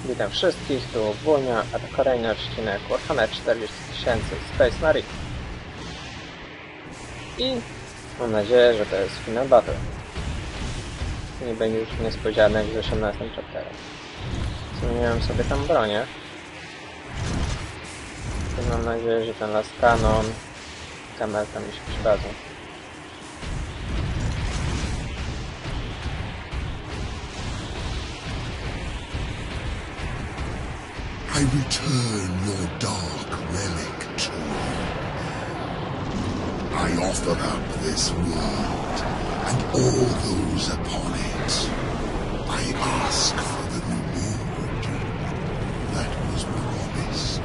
Witam wszystkich, tu Wunia, a to kolejny odcinek Warhammer 40 000 Space Marine. I mam nadzieję, że to jest final battle. Nie będzie już niespodzianek z 18 chapterem. Zmieniłem sobie tam bronię. I mam nadzieję, że ten las kanon, kamerka mi się przydadzą. I return your dark relic to you. I offer up this world and all those upon it. I ask for the reward that was promised.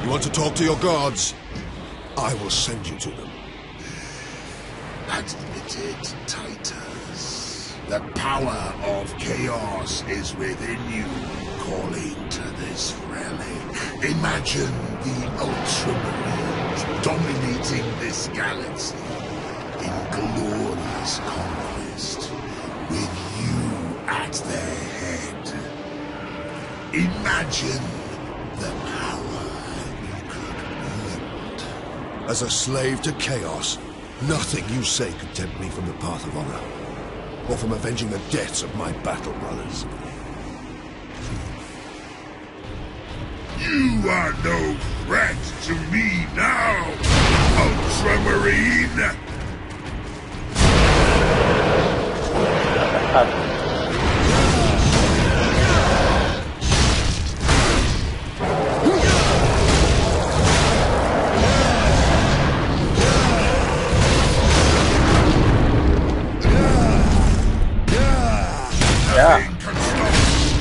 You want to talk to your gods? I will send you to them. Admit it, Titus. The power of chaos is within you, calling to this relic. Imagine the Ultramarines dominating this galaxy in glorious conquest, with you at their head. Imagine the power you could wield. As a slave to chaos, nothing you say could tempt me from the path of honor, or from avenging the deaths of my battle brothers. You are no threat to me now, Ultramarine! Nothing can stop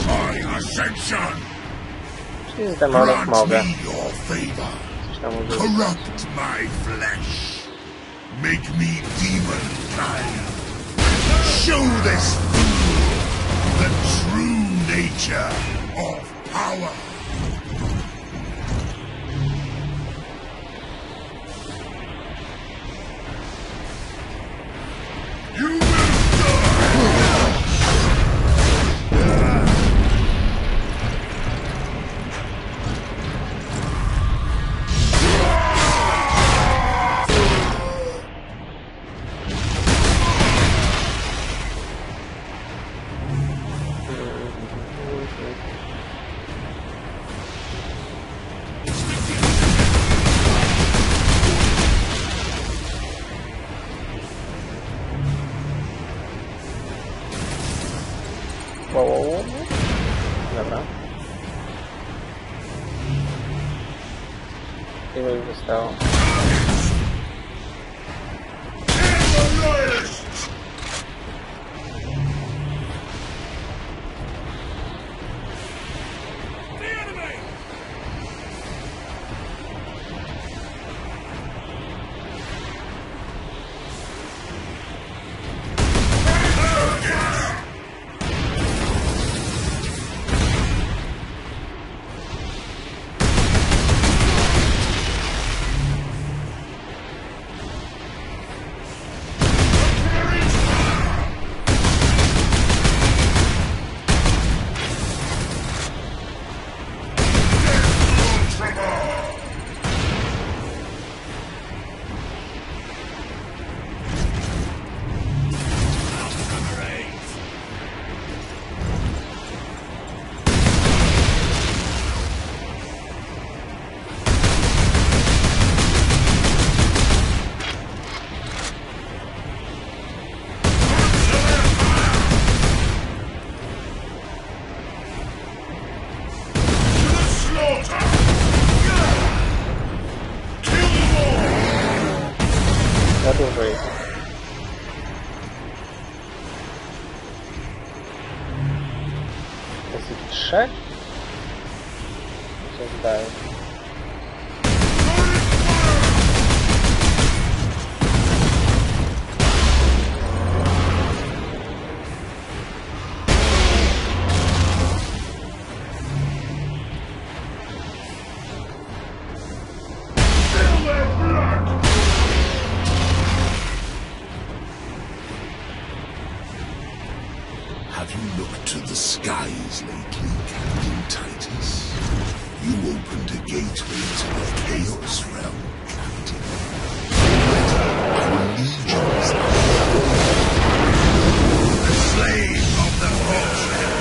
my ascension! Z demonów mogę. Your favor. Coś tam użyć. Corrupt my flesh. Make me demon-kind. Show this fool the true nature of power. You will die! Dobra. Ile już zostało? Za dużo jest. Jest ich 3? Mi się zdaje. Have you looked to the skies lately, Captain into the Chaos realm, Captain. Our legions the slave of the Vulture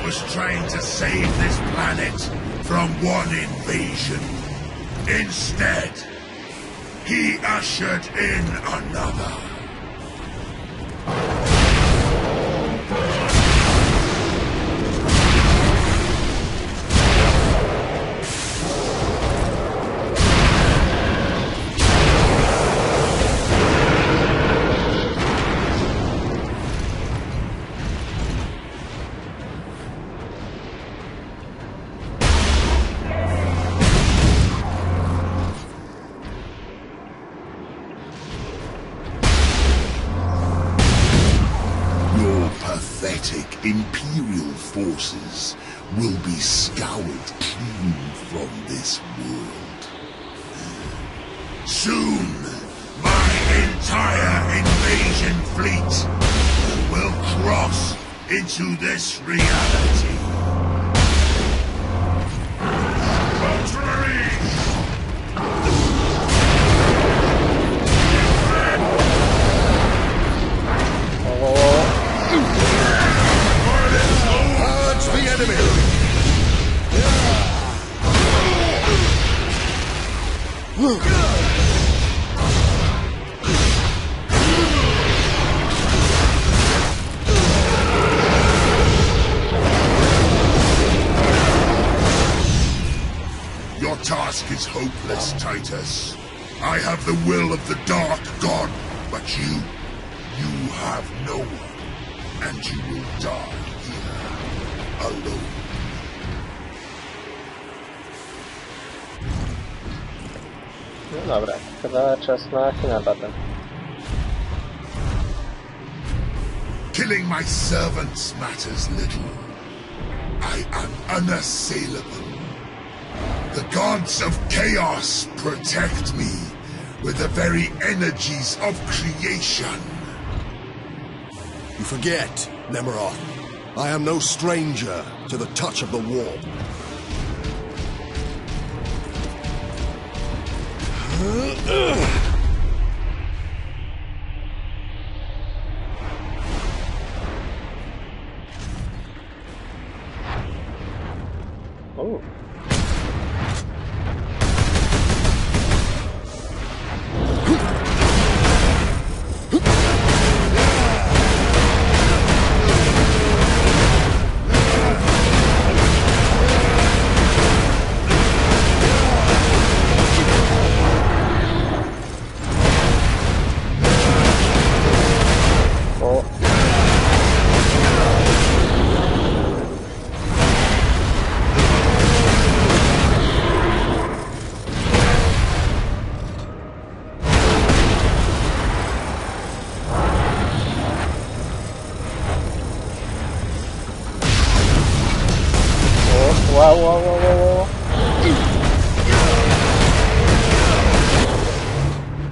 was trying to save this planet from one invasion. Instead, he ushered in another. Imperial forces will be scoured clean from this world. Soon, my entire invasion fleet will cross into this reality. Your task is hopeless, Titus. I have the will of the Dark God, but you have no one, and you will die here, alone. No dobra, chyba czas na final battle. Killing my servants matters little. I am unassailable. The gods of chaos protect me with the very energies of creation. You forget, Nemeroth. I am no stranger to the touch of the warp. Oh. Wow.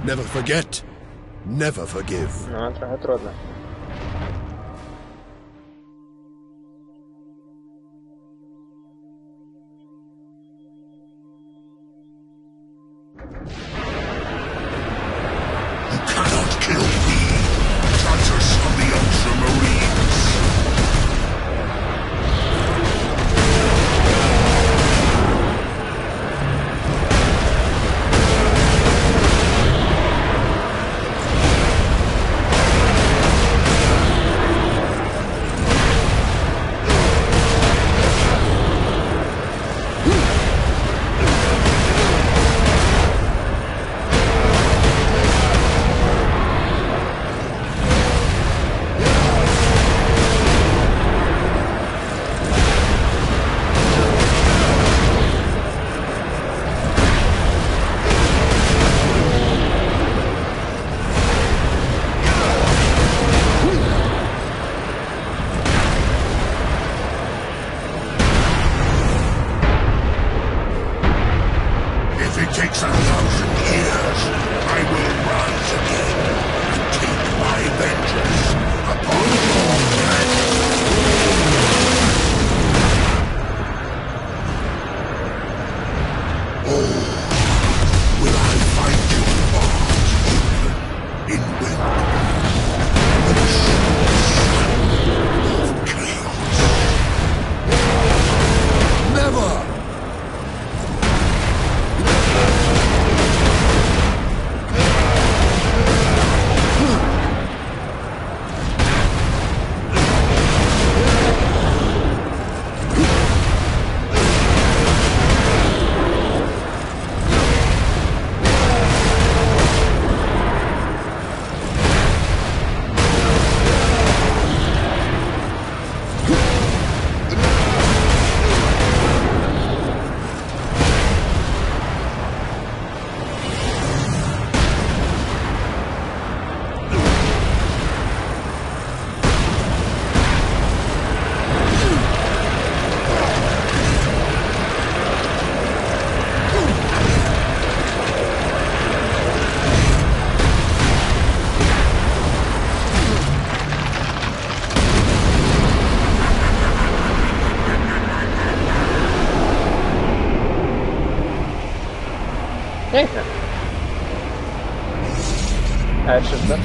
Never forget, never forgive. No, trochę trudno. You cannot kill me, Titus of the Ultramarines. Piękne. Ale szybko.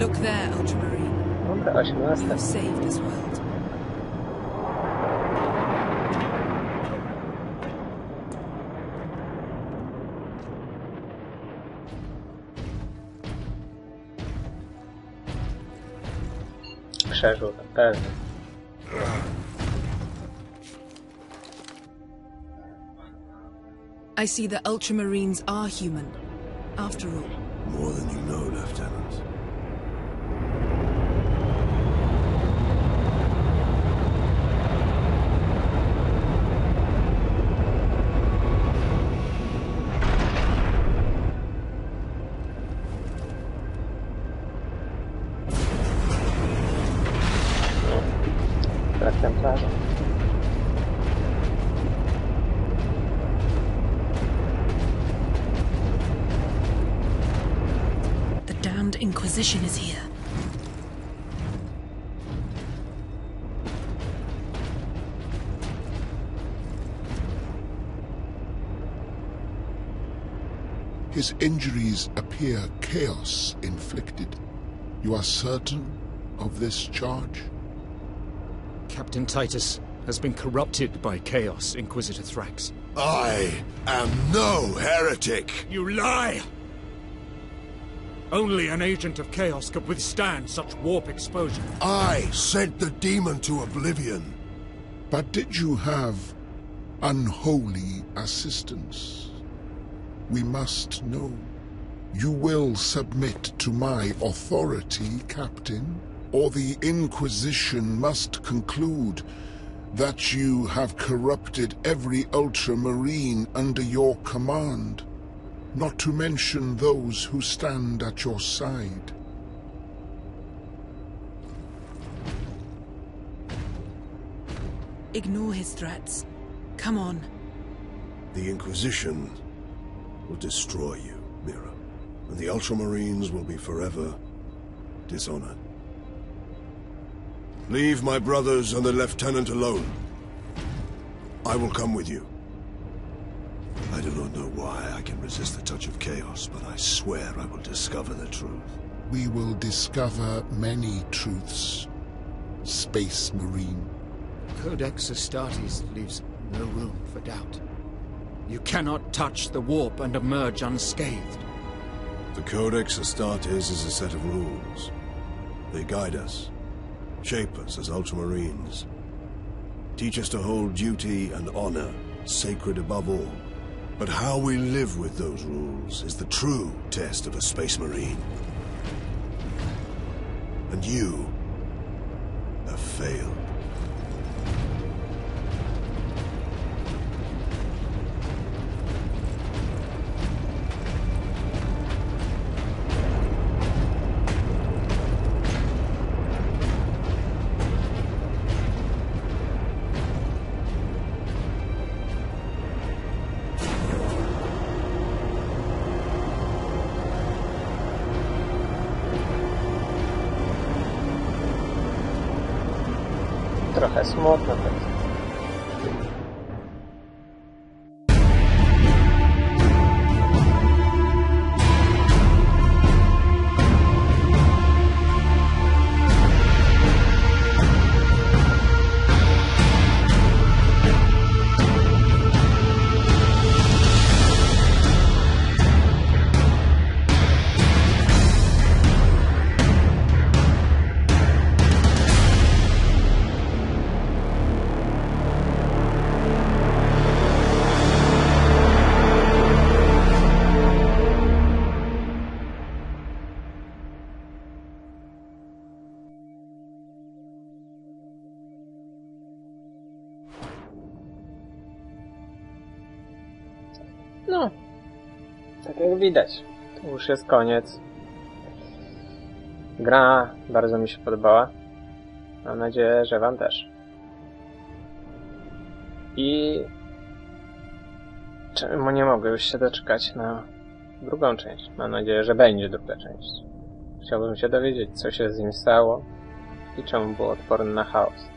Look there, Ultramarine. Dobra, 18. You've saved this world. Przeżył, na pewno. I see the Ultramarines are human, after all. More than you know, Lieutenant. Brak templarza. The damned Inquisition is here. His injuries appear chaos inflicted. You are certain of this charge? Captain Titus has been corrupted by chaos, Inquisitor Thrax. I am no heretic! You lie! Only an agent of chaos could withstand such warp exposure. I sent the demon to oblivion. But did you have unholy assistance? We must know. You will submit to my authority, Captain, or the Inquisition must conclude that you have corrupted every Ultramarine under your command, not to mention those who stand at your side. Ignore his threats. Come on. The Inquisition will destroy you, Mira, and the Ultramarines will be forever dishonored. Leave my brothers and the Lieutenant alone. I will come with you. I do not know why I can resist the touch of chaos, but I swear I will discover the truth. We will discover many truths, Space Marine. Codex Astartes leaves no room for doubt. You cannot touch the warp and emerge unscathed. The Codex Astartes is a set of rules. They guide us, shape us as Ultramarines, teach us to hold duty and honor sacred above all. But how we live with those rules is the true test of a Space Marine. And you have failed. Trochę smutno to jest. No, tak jak widać, to już jest koniec. Gra bardzo mi się podobała. Mam nadzieję, że wam też. I czemu nie mogę już się doczekać na drugą część? Mam nadzieję, że będzie druga część. Chciałbym się dowiedzieć, co się z nim stało i czemu był odporny na chaos.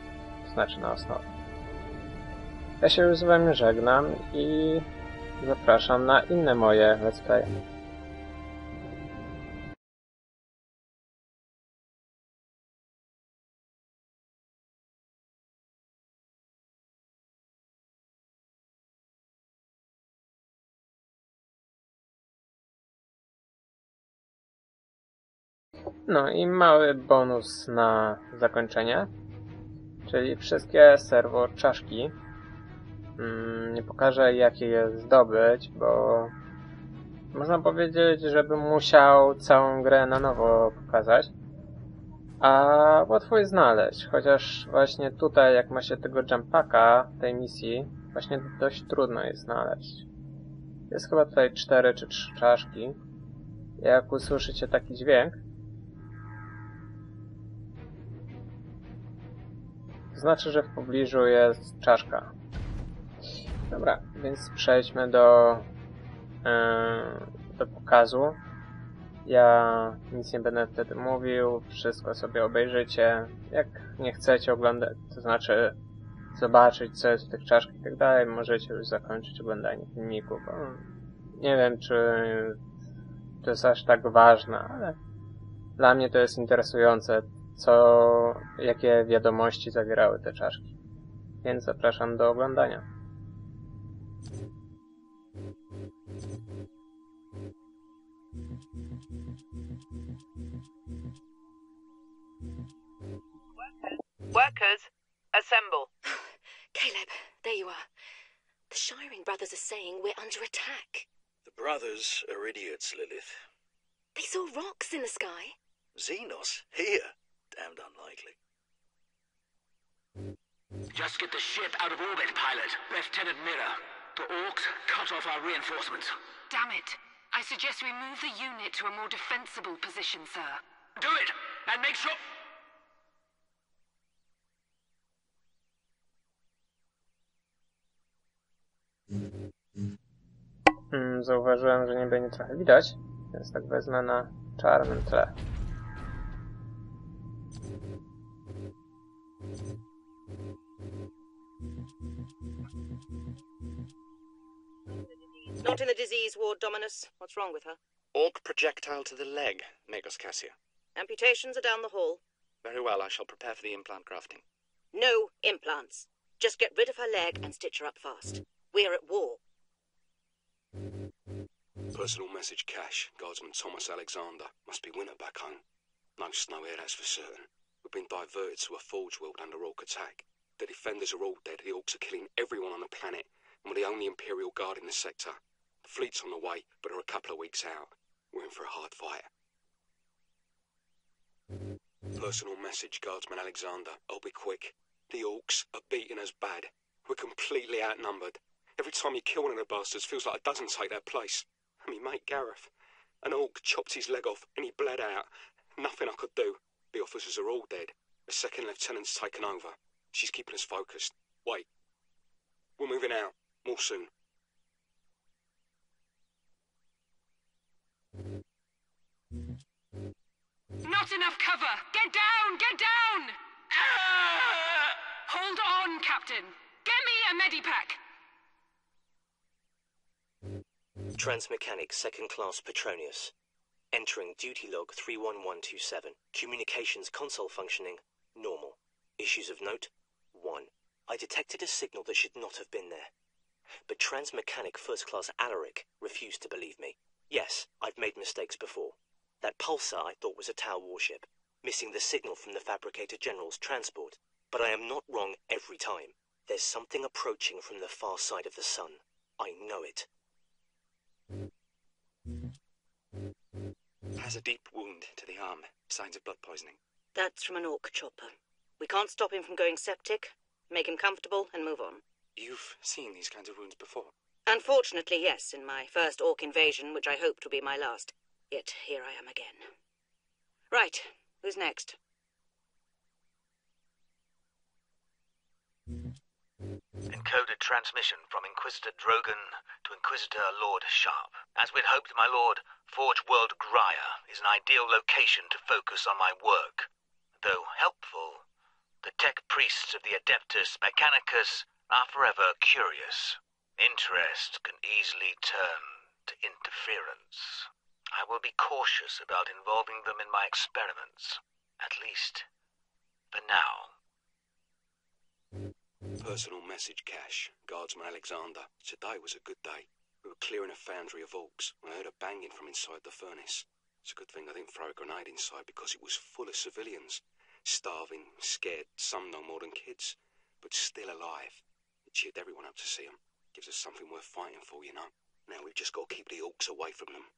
To znaczy na osnowę. Ja się już z wami żegnam i zapraszam na inne moje let's play. No i mały bonus na zakończenie, czyli wszystkie serwo czaszki. Nie pokażę, jak je zdobyć, bo można powiedzieć, żebym musiał całą grę na nowo pokazać, a łatwo je znaleźć, chociaż właśnie tutaj, jak ma się tego jumpacka tej misji, właśnie dość trudno je znaleźć. Jest chyba tutaj 4 czy 3 czaszki. Jak usłyszycie taki dźwięk, to znaczy, że w pobliżu jest czaszka. Dobra, więc przejdźmy do pokazu. Ja nic nie będę wtedy mówił, wszystko sobie obejrzycie. Jak nie chcecie oglądać, to znaczy zobaczyć, co jest w tych czaszkach i tak dalej, możecie już zakończyć oglądanie filmiku, bo nie wiem, czy to jest aż tak ważne, ale dla mnie to jest interesujące, jakie wiadomości zawierały te czaszki. Więc zapraszam do oglądania. Workers, assemble. Caleb, there you are. The Shiring brothers are saying we're under attack. The brothers are idiots, Lilith. They saw rocks in the sky. Xenos? Here? Damned unlikely. Just get the ship out of orbit, pilot. Lieutenant Mirror. The Orcs cut off our reinforcements. Damn it. I suggest we move the unit to a more defensible position, sir. Do it! And make sure... Zauważyłem, że nie będzie trochę widać, więc tak wezmę na czarnym tle. Not in the disease ward, Dominus. What's wrong with her? Orc projectile to the leg, Magos Cassia. Amputations are down the hall. Very well, I shall prepare for the implant grafting. No implants. Just get rid of her leg and stitch her up fast. We're at war. Personal message cache. Guardsman Thomas Alexander. Must be winter back home. No snow here, that's for certain. We've been diverted to a forge world under Orc attack. The defenders are all dead, the Orcs are killing everyone on the planet, and we're the only Imperial Guard in the sector. The fleet's on the way, but are a couple of weeks out. We're in for a hard fight. Personal message, Guardsman Alexander. I'll be quick. The Orcs are beating us bad. We're completely outnumbered. Every time you kill one of the bastards, feels like a dozen take their place. And me mate Gareth. An Orc chopped his leg off, and he bled out. Nothing I could do. The officers are all dead. The second lieutenant's taken over. She's keeping us focused. Wait. We're moving out. More soon. Not enough cover! Get down! Get down! Hold on, Captain. Get me a medipack. Transmechanic 2nd Class Petronius. Entering duty log 31127. Communications console functioning normal. Issues of note 1. I detected a signal that should not have been there. But Transmechanic 1st Class Alaric refused to believe me. Yes, I've made mistakes before. That pulsar I thought was a Tau warship, missing the signal from the Fabricator General's transport. But I am not wrong every time. There's something approaching from the far side of the sun. I know it. Has a deep wound to the arm. Signs of blood poisoning. That's from an Orc chopper. We can't stop him from going septic. Make him comfortable and move on. You've seen these kinds of wounds before? Unfortunately, yes, in my first Orc invasion, which I hoped would be my last. Yet here I am again. Right, Who's next? Encoded transmission from Inquisitor Drogon to Inquisitor Lord Sharp. As we'd hoped, my lord, Forge World Graya is an ideal location to focus on my work. Though helpful, the tech priests of the Adeptus Mechanicus are forever curious. Interest can easily turn to interference. I will be cautious about involving them in my experiments, at least for now. Personal message cache. Guardsman Alexander. Today was a good day. We were clearing a foundry of orcs when I heard a banging from inside the furnace. It's a good thing I didn't throw a grenade inside because it was full of civilians. Starving, scared, some no more than kids, but still alive. It cheered everyone up to see them. Gives us something worth fighting for, you know. Now we've just got to keep the orcs away from them.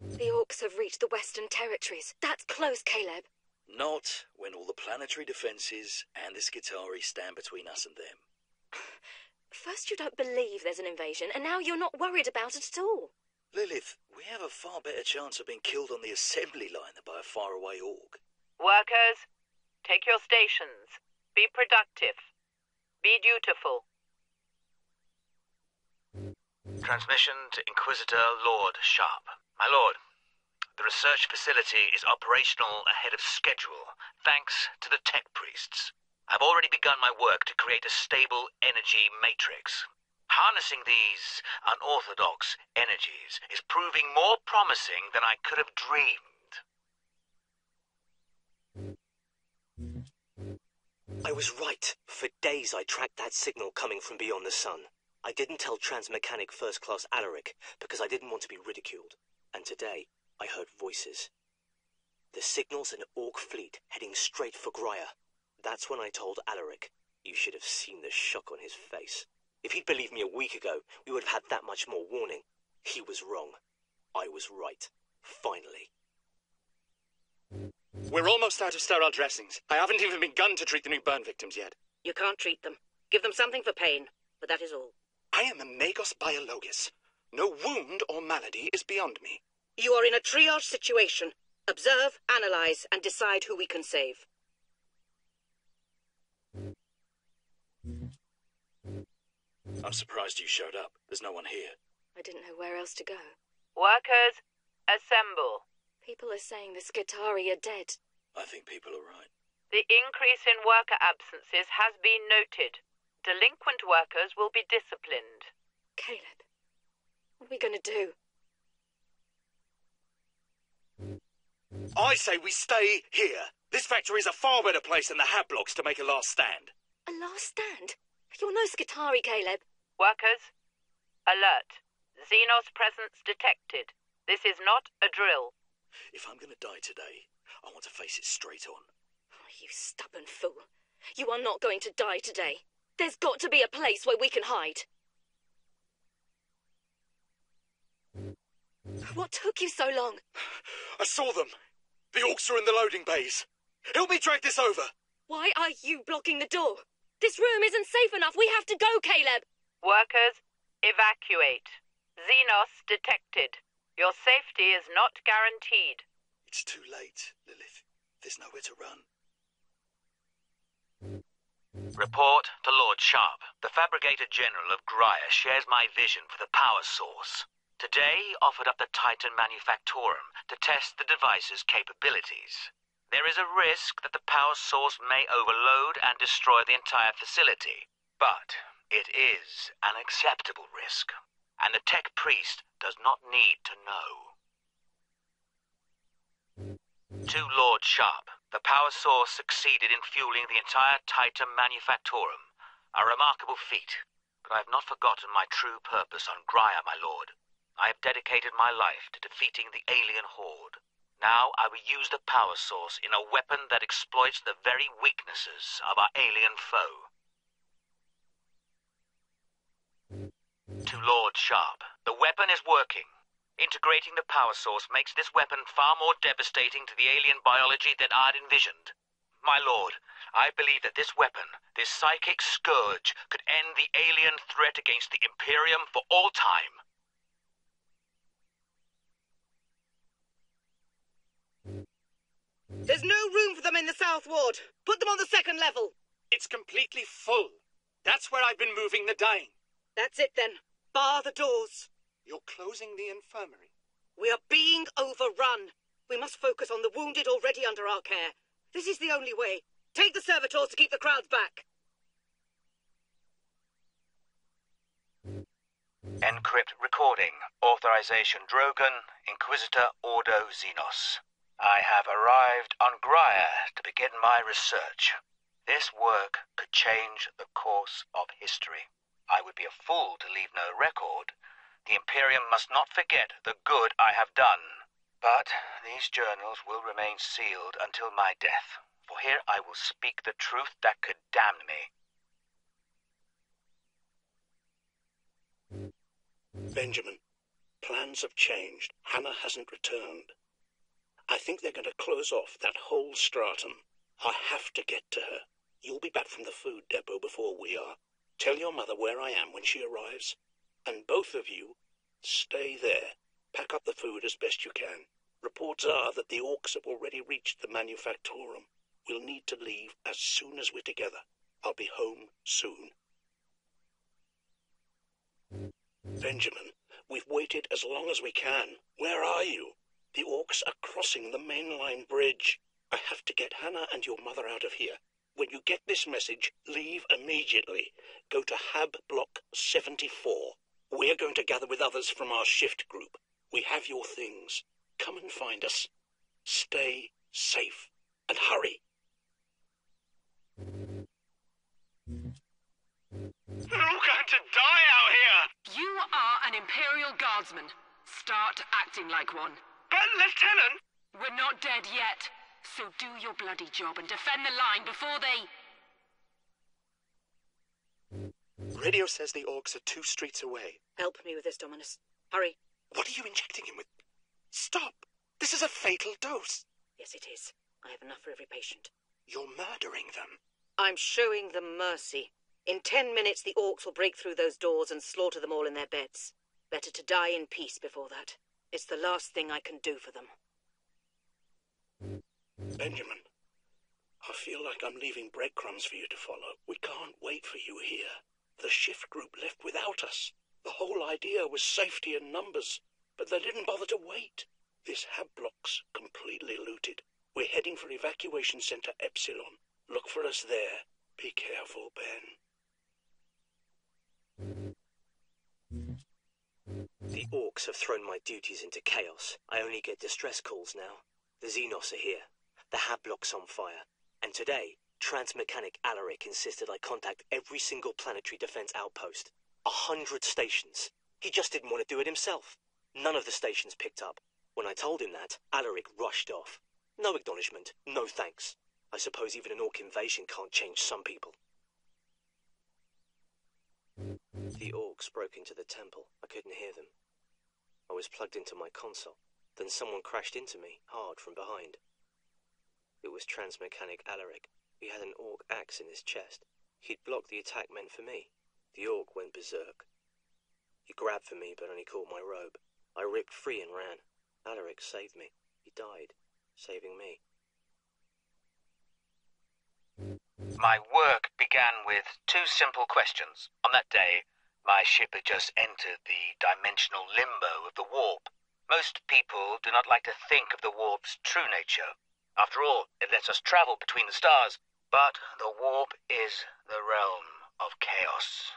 The orcs have reached the Western Territories. That's close, Caleb. Not when all the planetary defences and the Skitarii stand between us and them. First you don't believe there's an invasion, and now you're not worried about it at all. Lilith, we have a far better chance of being killed on the assembly line than by a faraway orc. Workers, take your stations. Be productive. Be dutiful. Transmission to Inquisitor Lord Sharp. My lord, the research facility is operational ahead of schedule, thanks to the tech priests. I've already begun my work to create a stable energy matrix. Harnessing these unorthodox energies is proving more promising than I could have dreamed. I was right. For days I tracked that signal coming from beyond the sun. I didn't tell Transmechanic First Class Alaric because I didn't want to be ridiculed. And today, I heard voices. The signal's an orc fleet heading straight for Graya. That's when I told Alaric. You should have seen the shock on his face. If he'd believed me a week ago, we would have had that much more warning. He was wrong. I was right. Finally. We're almost out of sterile dressings. I haven't even begun to treat the new burn victims yet. You can't treat them. Give them something for pain, but that is all. I am a Magos Biologis. No wound or malady is beyond me. You are in a triage situation. Observe, analyze, and decide who we can save. I'm surprised you showed up. There's no one here. I didn't know where else to go. Workers, assemble. People are saying the Skitarii are dead. I think people are right. The increase in worker absences has been noted. Delinquent workers will be disciplined. Caleb, what are we going to do? I say we stay here. This factory is a far better place than the Hat Blocks to make a last stand. A last stand? You're no Skitarii, Caleb. Workers, alert. Xenos presence detected. This is not a drill. If I'm going to die today, I want to face it straight on. Oh, you stubborn fool. You are not going to die today. There's got to be a place where we can hide. What took you so long? I saw them. The orcs are in the loading bays. Help me drag this over. Why are you blocking the door? This room isn't safe enough. We have to go, Caleb. Workers, evacuate. Xenos detected. Your safety is not guaranteed. It's too late, Lilith. There's nowhere to run. Report to Lord Sharp. The Fabricator General of Graya shares my vision for the power source. Today, he offered up the Titan Manufactorum to test the device's capabilities. There is a risk that the power source may overload and destroy the entire facility. But it is an acceptable risk, and the tech priest does not need to know. To Lord Sharp, the power source succeeded in fueling the entire Titan Manufactorum. A remarkable feat, but I have not forgotten my true purpose on Graya, my lord. I have dedicated my life to defeating the alien horde. Now I will use the power source in a weapon that exploits the very weaknesses of our alien foe. To Lord Sharp, the weapon is working. Integrating the power source makes this weapon far more devastating to the alien biology than I'd envisioned. My lord, I believe that this weapon, this psychic scourge, could end the alien threat against the Imperium for all time. There's no room for them in the South Ward. Put them on the second level. It's completely full. That's where I've been moving the dying. That's it then. Bar the doors. You're closing the infirmary. We are being overrun. We must focus on the wounded already under our care. This is the only way. Take the servitors to keep the crowds back. Encrypt recording. Authorization Drogon, Inquisitor Ordo Xenos. I have arrived on Graia to begin my research. This work could change the course of history. I would be a fool to leave no record. The Imperium must not forget the good I have done. But these journals will remain sealed until my death, for here I will speak the truth that could damn me. Benjamin, plans have changed. Hannah hasn't returned. I think they're going to close off that whole stratum. I have to get to her. You'll be back from the food depot before we are. Tell your mother where I am when she arrives. And both of you, stay there. Pack up the food as best you can. Reports are that the orcs have already reached the manufactorum. We'll need to leave as soon as we're together. I'll be home soon. Benjamin, we've waited as long as we can. Where are you? The orcs are crossing the mainline bridge. I have to get Hannah and your mother out of here. When you get this message, leave immediately. Go to Hab Block 74. We're going to gather with others from our shift group. We have your things. Come and find us. Stay safe. And hurry. We're all going to die out here! You are an Imperial Guardsman. Start acting like one. But, Lieutenant! We're not dead yet, so do your bloody job and defend the line before they... Radio says the orcs are 2 streets away. Help me with this, Dominus. Hurry. What are you injecting him with? Stop! This is a fatal dose. Yes, it is. I have enough for every patient. You're murdering them. I'm showing them mercy. In 10 minutes, the orcs will break through those doors and slaughter them all in their beds. Better to die in peace before that. It's the last thing I can do for them. Benjamin, I feel like I'm leaving breadcrumbs for you to follow. We can't wait for you here. The shift group left without us. The whole idea was safety in numbers, but they didn't bother to wait. This hab block's completely looted. We're heading for Evacuation Center Epsilon. Look for us there. Be careful, Ben. The orcs have thrown my duties into chaos. I only get distress calls now. The Xenos are here. The hab block's on fire. And today, Transmechanic Alaric insisted I contact every single planetary defense outpost. 100 stations. He just didn't want to do it himself. None of the stations picked up. When I told him that, Alaric rushed off. No acknowledgement, no thanks. I suppose even an orc invasion can't change some people. The orcs broke into the temple. I couldn't hear them. I was plugged into my console. Then someone crashed into me, hard from behind. It was Transmechanic Alaric. He had an orc axe in his chest. He'd blocked the attack meant for me. The orc went berserk. He grabbed for me, but only caught my robe. I ripped free and ran. Alaric saved me. He died, saving me. My work began with 2 simple questions. On that day, my ship had just entered the dimensional limbo of the warp. Most people do not like to think of the warp's true nature. After all, it lets us travel between the stars. But the warp is the realm of chaos.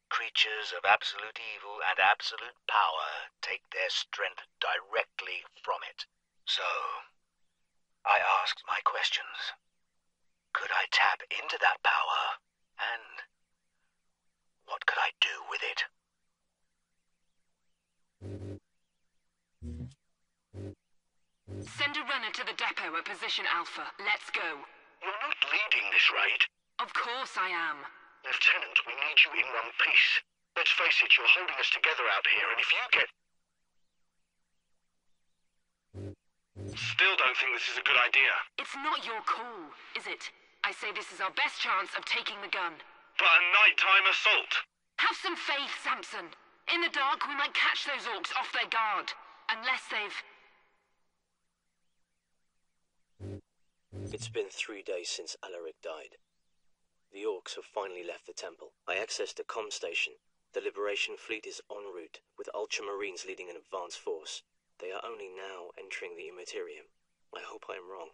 Creatures of absolute evil and absolute power take their strength directly from it. So, I asked my questions. Could I tap into that power? And what could I do with it? Send a runner to the depot at position Alpha. Let's go. You're not leading this raid. Of course I am. Lieutenant, we need you in one piece. Let's face it, you're holding us together out here, and if you get... Still don't think this is a good idea. It's not your call, is it? I say this is our best chance of taking the gun. But a nighttime assault. Have some faith, Samson. In the dark, we might catch those orcs off their guard. Unless they've... It's been 3 days since Alaric died. The orcs have finally left the temple. I accessed a comm station. The Liberation Fleet is en route, with Ultramarines leading an advance force. They are only now entering the Immaterium. I hope I am wrong,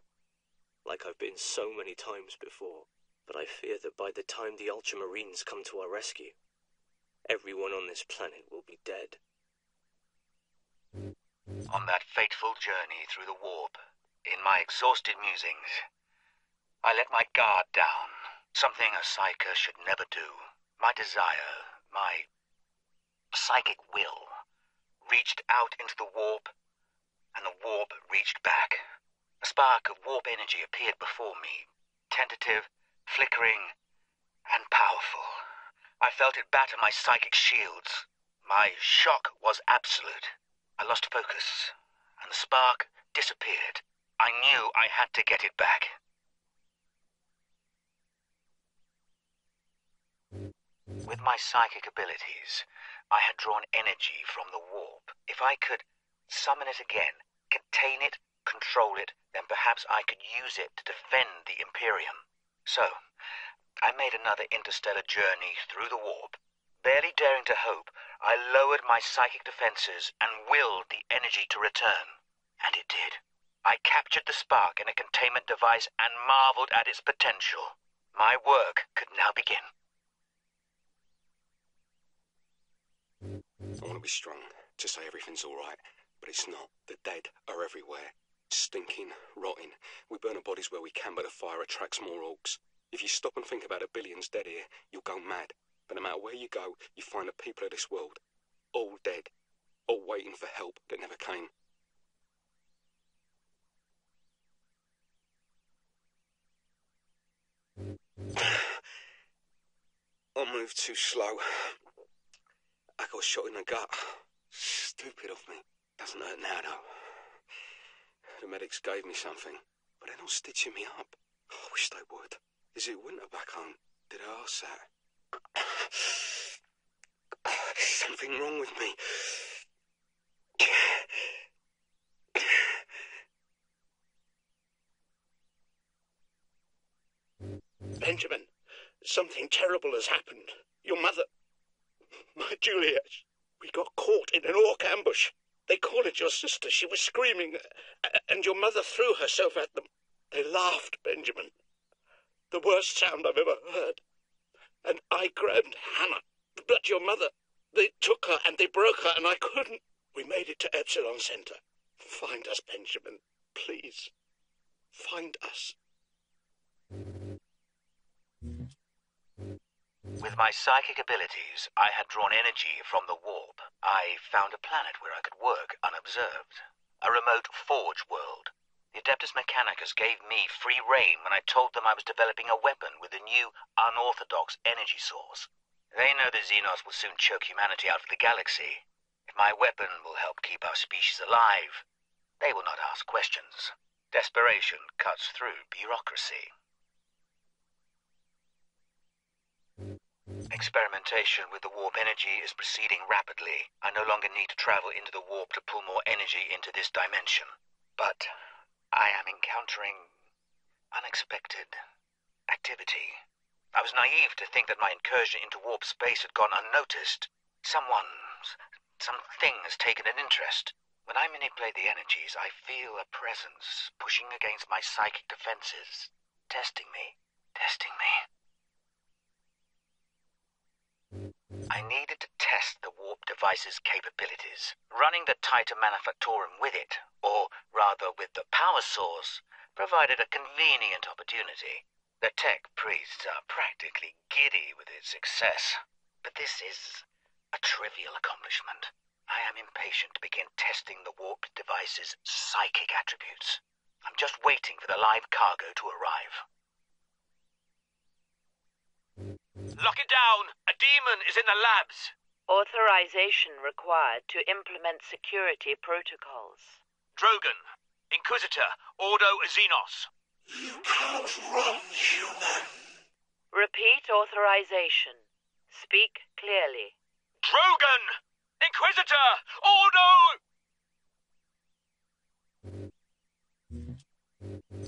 like I've been so many times before. But I fear that by the time the Ultramarines come to our rescue, everyone on this planet will be dead. On that fateful journey through the warp, in my exhausted musings, I let my guard down, something a psyker should never do. My desire, my psychic will, reached out into the warp, and the warp reached back. A spark of warp energy appeared before me, tentative, flickering, and powerful. I felt it batter my psychic shields. My shock was absolute. I lost focus, and the spark disappeared. I knew I had to get it back. With my psychic abilities, I had drawn energy from the warp. If I could summon it again, contain it, control it, then perhaps I could use it to defend the Imperium. So, I made another interstellar journey through the warp. Barely daring to hope, I lowered my psychic defenses and willed the energy to return. And it did. I captured the spark in a containment device and marveled at its potential. My work could now begin. I want to be strong, to say everything's all right, but it's not. The dead are everywhere. Stinking, rotting. We burn our bodies where we can, but the fire attracts more orcs. If you stop and think about the billions dead here, you'll go mad. But no matter where you go, you find the people of this world, all dead, all waiting for help that never came. I moved too slow. I got shot in the gut. Stupid of me. Doesn't hurt now, though. The medics gave me something, but they're not stitching me up. I wish they would. Is it winter back home? Did I ask that? There's something wrong with me. Benjamin, something terrible has happened. Your mother, my Juliet, we got caught in an orc ambush. They called it your sister. She was screaming, and your mother threw herself at them. They laughed, Benjamin. The worst sound I've ever heard. And I grabbed Hannah. But your mother, they took her and they broke her, and I couldn't. We made it to Epsilon Center. Find us, Benjamin. Please. Find us. With my psychic abilities, I had drawn energy from the warp. I found a planet where I could work unobserved. A remote forge world. The Adeptus Mechanicus gave me free rein when I told them I was developing a weapon with a new, unorthodox energy source. They know the Xenos will soon choke humanity out of the galaxy. If my weapon will help keep our species alive, they will not ask questions. Desperation cuts through bureaucracy. Experimentation with the warp energy is proceeding rapidly. I no longer need to travel into the warp to pull more energy into this dimension. But I am encountering unexpected activity. I was naive to think that my incursion into warp space had gone unnoticed. Something has taken an interest. When I manipulate the energies, I feel a presence pushing against my psychic defenses, testing me. I needed to test the warp device's capabilities. Running the Titan Manufactorum with it, or rather with the power source, provided a convenient opportunity. The tech priests are practically giddy with its success. But this is a trivial accomplishment. I am impatient to begin testing the warp device's psychic attributes. I'm just waiting for the live cargo to arrive. Lock it down! A demon is in the labs! Authorization required to implement security protocols. Drogon, Inquisitor, Ordo Xenos. You cannot run, human. Repeat authorization. Speak clearly. Drogon! Inquisitor! Ordo!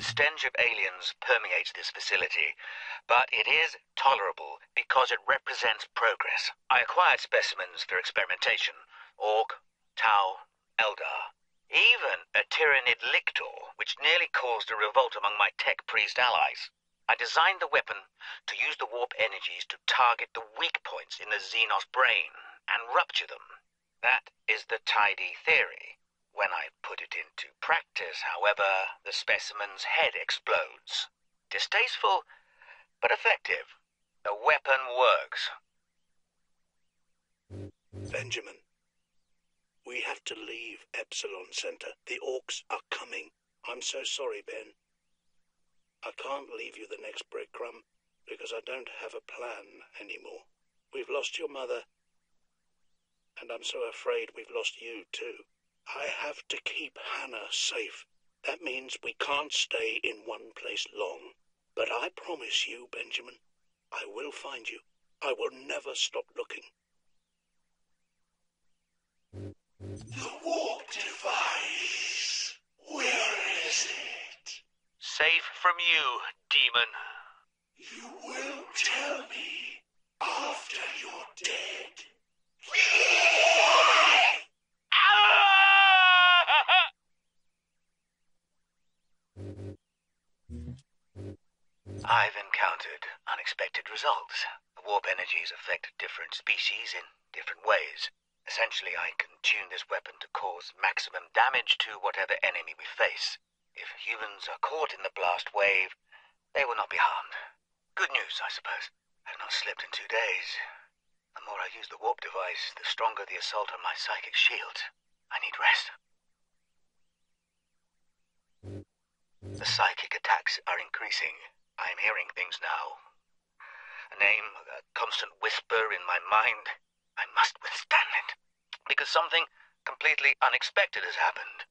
stench of aliens permeates this facility, but it is tolerable because it represents progress. I acquired specimens for experimentation. Orc, Tau, Eldar, even a Tyranid Lictor, which nearly caused a revolt among my tech priest allies. I designed the weapon to use the warp energies to target the weak points in the Xenos brain and rupture them. That is the tidy theory. When I put it into practice, however, the specimen's head explodes. Distasteful, but effective. The weapon works. Benjamin, we have to leave Epsilon Center. The orcs are coming. I'm so sorry, Ben. I can't leave you the next breadcrumb because I don't have a plan anymore. We've lost your mother, and I'm so afraid we've lost you too. I have to keep Hannah safe. That means we can't stay in one place long. But I promise you, Benjamin, I will find you. I will never stop looking. The warp device. Where is it? Safe from you, demon. You will tell me after you're dead. I've encountered unexpected results. The warp energies affect different species in different ways. Essentially, I can tune this weapon to cause maximum damage to whatever enemy we face. If humans are caught in the blast wave, they will not be harmed. Good news, I suppose. I've not slept in 2 days. The more I use the warp device, the stronger the assault on my psychic shield. I need rest. The psychic attacks are increasing. I'm hearing things now. A name, a constant whisper in my mind. I must withstand it. Because something completely unexpected has happened.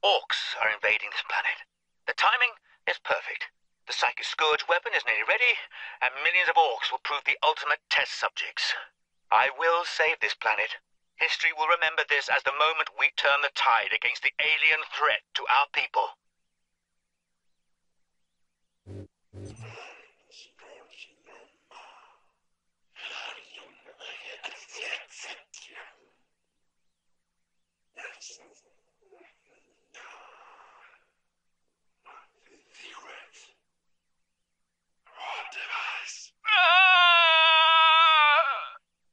Orcs are invading this planet. The timing is perfect. The Psychic Scourge weapon is nearly ready, and millions of orcs will prove the ultimate test subjects. I will save this planet. History will remember this as the moment we turn the tide against the alien threat to our people.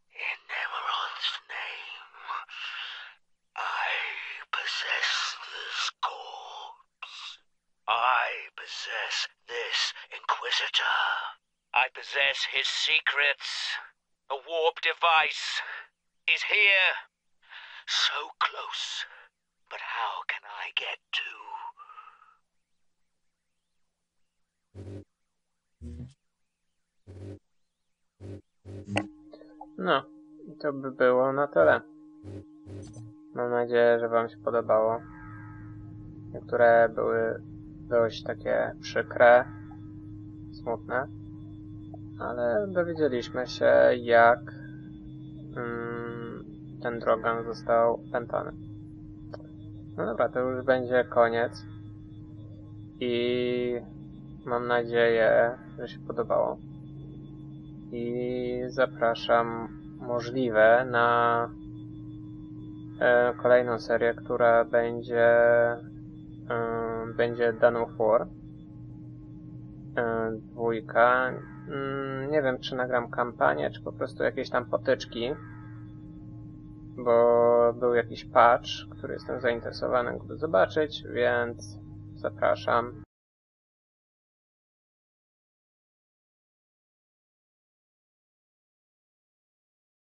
In Emerald's name, I possess this corpse. I possess this Inquisitor. I possess his secrets. The warp device is here. So close. But how can I get to... No, to by było na tyle. Mam nadzieję, że wam się podobało. Niektóre były dość takie przykre, smutne, ale dowiedzieliśmy się, jak ten Drogan został opętany. No dobra, to już będzie koniec i mam nadzieję, że się podobało. I zapraszam możliwe na kolejną serię, która będzie Dawn of War 2. Nie wiem, czy nagram kampanię, czy po prostu jakieś tam potyczki, bo był jakiś patch, który jestem zainteresowany, żeby zobaczyć, więc zapraszam.